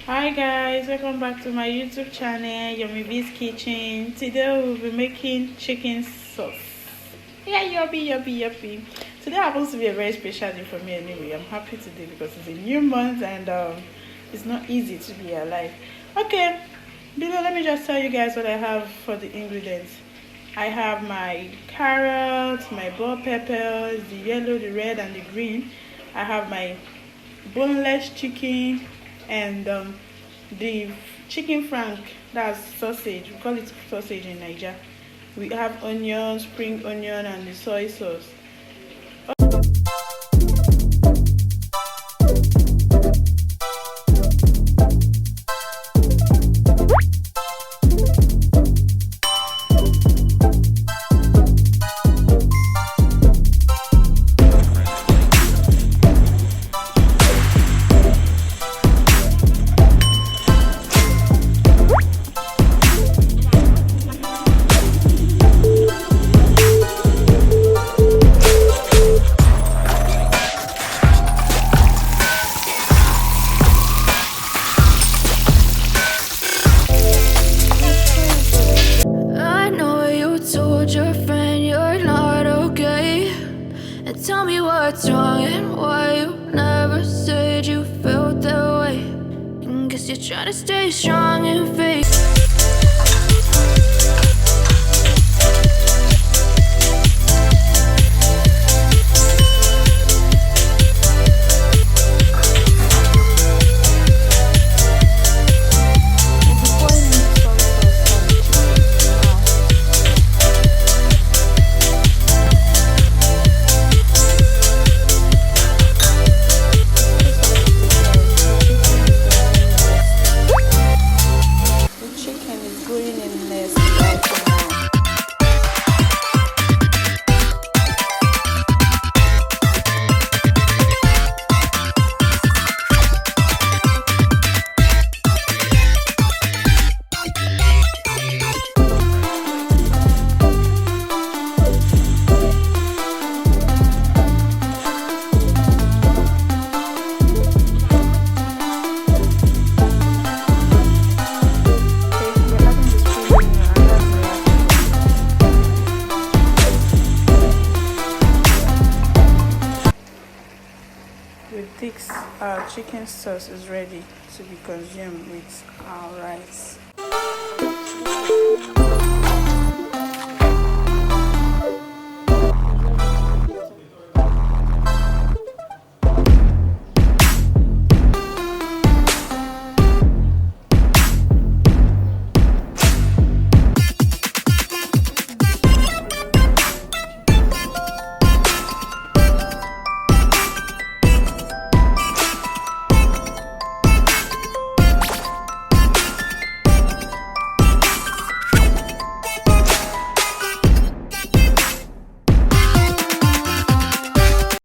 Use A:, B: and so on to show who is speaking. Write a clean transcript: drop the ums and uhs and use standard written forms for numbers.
A: Hi guys, welcome back to my YouTube channel, Yummybee's Kitchen. Today we'll be making chicken sauce. Yeah, yuppie. Today happens to be a very special day for me anyway. I'm happy today because it's a new month and it's not easy to be alive. Okay, below let me just tell you guys what I have for the ingredients. I have my carrots, my bell peppers, the yellow, the red and the green. I have my boneless chicken and the chicken frank, that's sausage. We call it sausage in Nigeria. We have onion, spring onion and the soy sauce.
B: Tell me what's wrong and why you never said you felt that way. And guess you're trying to stay strong and fake.
A: With this, our chicken sauce is ready to be consumed with our rice.